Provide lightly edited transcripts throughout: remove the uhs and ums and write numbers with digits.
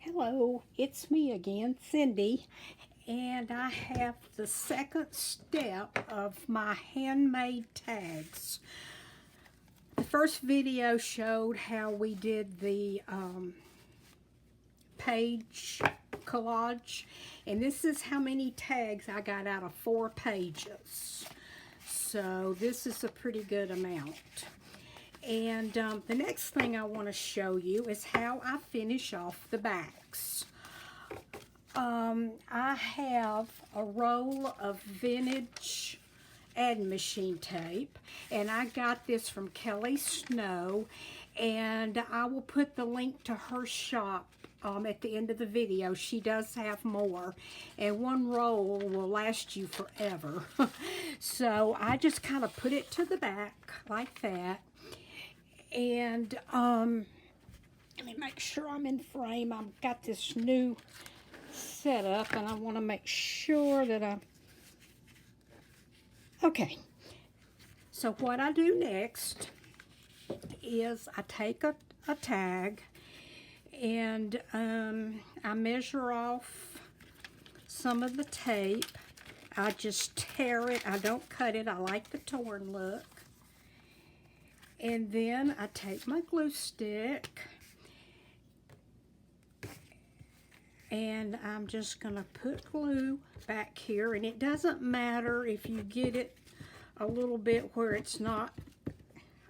Hello, it's me again, Cindy, and I have the second step of my handmade tags. The first video showed how we did the page collage, and this is how many tags I got out of 4 pages. So this is a pretty good amount. And the next thing I want to show you is how I finish off the backs. I have a roll of vintage adding machine tape, and I got this from Kelly Snow, and I will put the link to her shop at the end of the video. She does have more, and one roll will last you forever. So I just kind of put it to the back like that. And let me make sure I'm in frame. I've got this new setup, and I want to make sure that okay. So what I do next is I take a tag, and I measure off some of the tape. I just tear it. I don't cut it. I like the torn look. And then I take my glue stick, and I'm just going to put glue back here. And it doesn't matter if you get it a little bit where it's not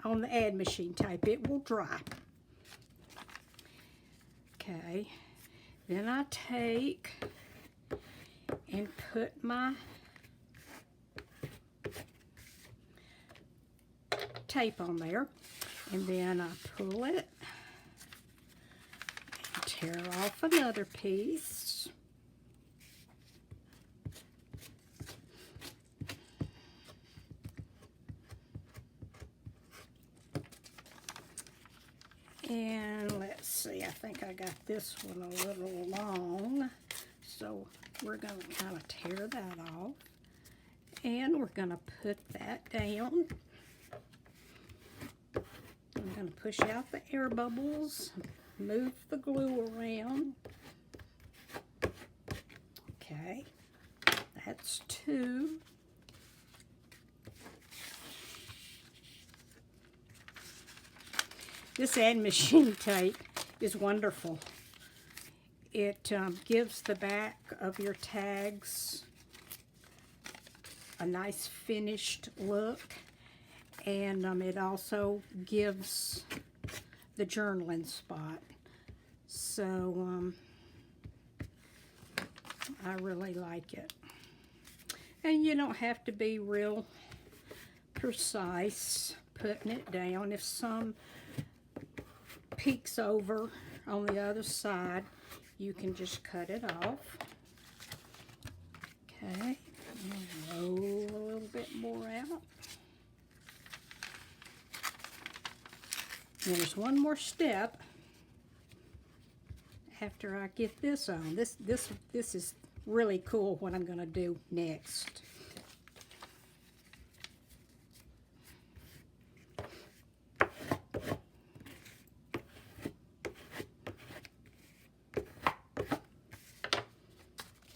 on the add machine tape. It will dry. Okay. Then I take and put my tape on there, and then I pull it and tear off another piece. And let's see, I think I got this one a little long, so we're going to kind of tear that off, and we're going to put that down. I'm going to push out the air bubbles, move the glue around. Okay, that's 2. This add machine tape is wonderful. It gives the back of your tags a nice finished look. And it also gives the journaling spot. So I really like it. And you don't have to be real precise putting it down. If some peeks over on the other side, you can just cut it off. Okay, roll a little bit more out. There's one more step after I get this on. This is really cool what I'm going to do next.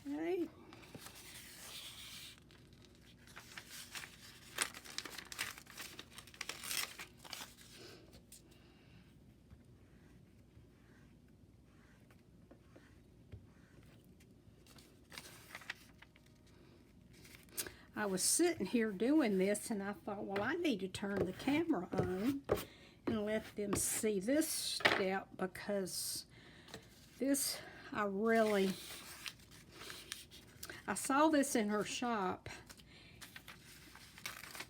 Okay. I was sitting here doing this, and I thought, well, I need to turn the camera on and let them see this step, because this, I saw this in her shop,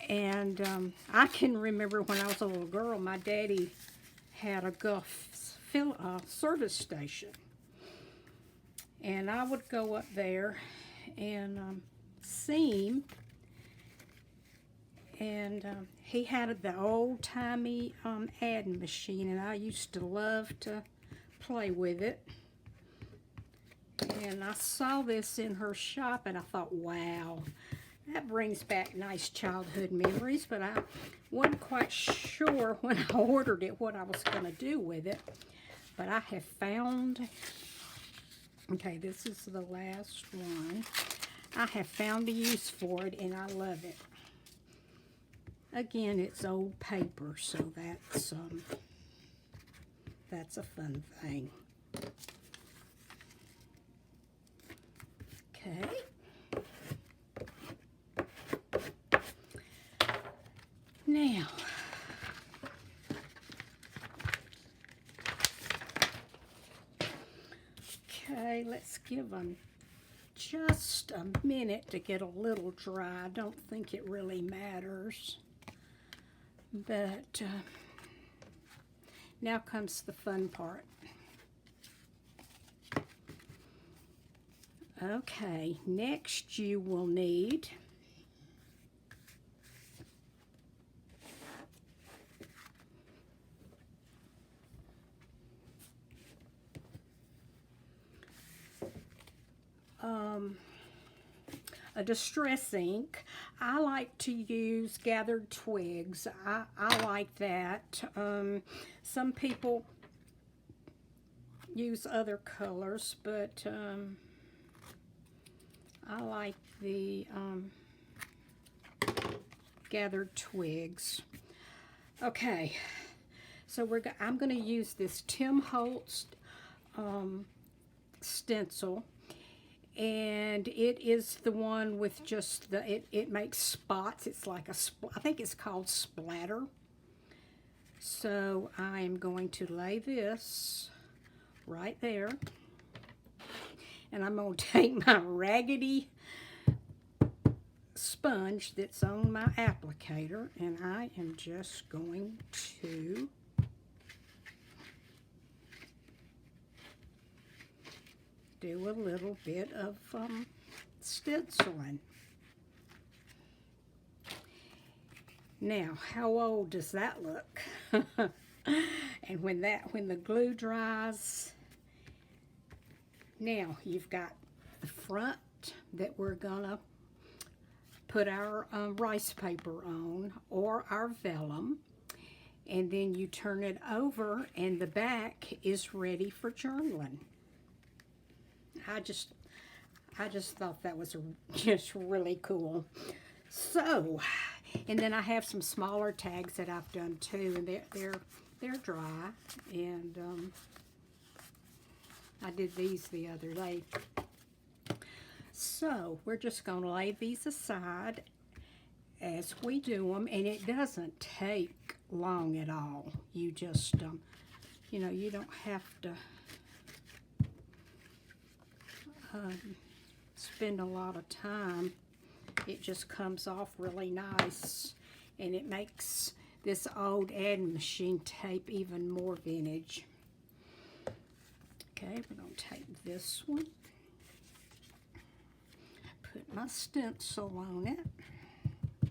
and I can remember when I was a little girl, my daddy had a Gulf service station, and I would go up there and seam, and he had the old-timey adding machine, and I used to love to play with it. And I saw this in her shop, and I thought, wow, that brings back nice childhood memories. But I wasn't quite sure when I ordered it what I was going to do with it. But I have found Okay, this is the last one. I have found a use for it and I love it. Again, it's old paper, so that's a fun thing. Okay. Now, okay, let's give them just a minute to get a little dry. I don't think it really matters. But now comes the fun part. Okay, next you will need a distress ink. I like to use gathered twigs. I like that. Some people use other colors, but I like the gathered twigs. Okay, so I'm going to use this Tim Holtz stencil, and it is the one with just it makes spots. It's like I think it's called splatter. So I am going to lay this right there, and I'm going to take my raggedy sponge that's on my applicator, and I am just going to do a little bit of stenciling. Now, how old does that look? And when the glue dries, now you've got the front that we're gonna put our rice paper on, or our vellum, and then you turn it over and the back is ready for journaling. I just thought that was just really cool. So, and then I have some smaller tags that I've done too, and they're dry, and I did these the other day. So we're just going to lay these aside as we do them, and it doesn't take long at all. You just, you know, you don't have to spend a lot of time. It just comes off really nice, and it makes this old adding machine tape even more vintage. Okay, we're going to take this one, put my stencil on it,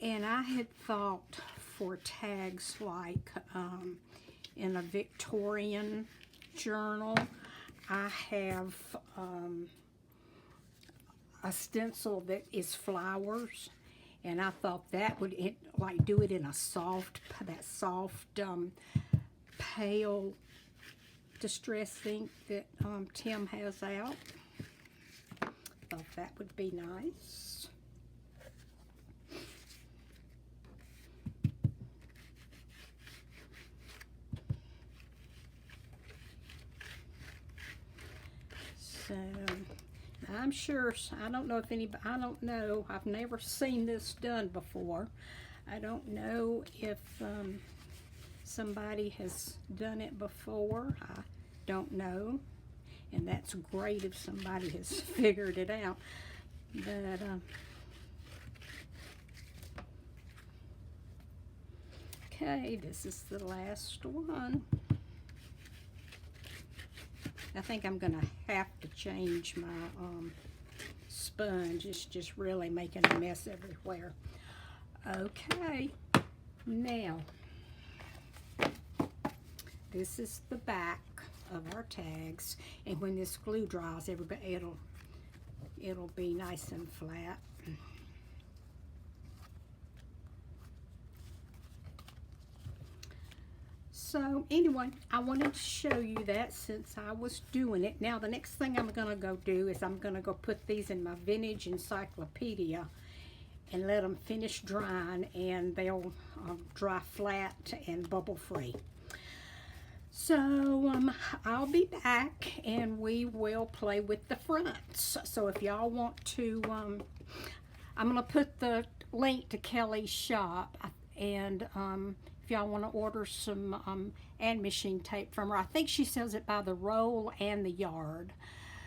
and I had thought for tags like in a Victorian journal, I have a stencil that is flowers, and I thought that would like do it in a soft, pale distress ink that Tim has out. Thought that would be nice. So I'm sure, I don't know if anybody, I don't know, I've never seen this done before. I don't know if somebody has done it before. I don't know, and that's great if somebody has figured it out. But okay, this is the last one. I think I'm gonna have to change my sponge. It's just really making a mess everywhere. Okay, now this is the back of our tags, and when this glue dries, everybody it'll be nice and flat. So anyway, I wanted to show you that since I was doing it. Now the next thing I'm gonna go do is I'm gonna go put these in my vintage encyclopedia and let them finish drying, and they'll dry flat and bubble free. So I'll be back and we will play with the fronts. So if y'all want to, I'm gonna put the link to Kelly's shop, and if y'all want to order some and machine tape from her. I think she sells it by the roll and the yard.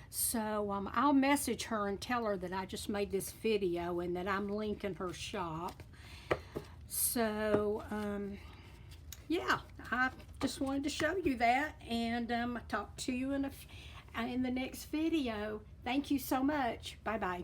So I'll message her and tell her that I just made this video and that I'm linking her shop. So yeah, I just wanted to show you that, and I'll talk to you in the next video. Thank you so much. Bye bye.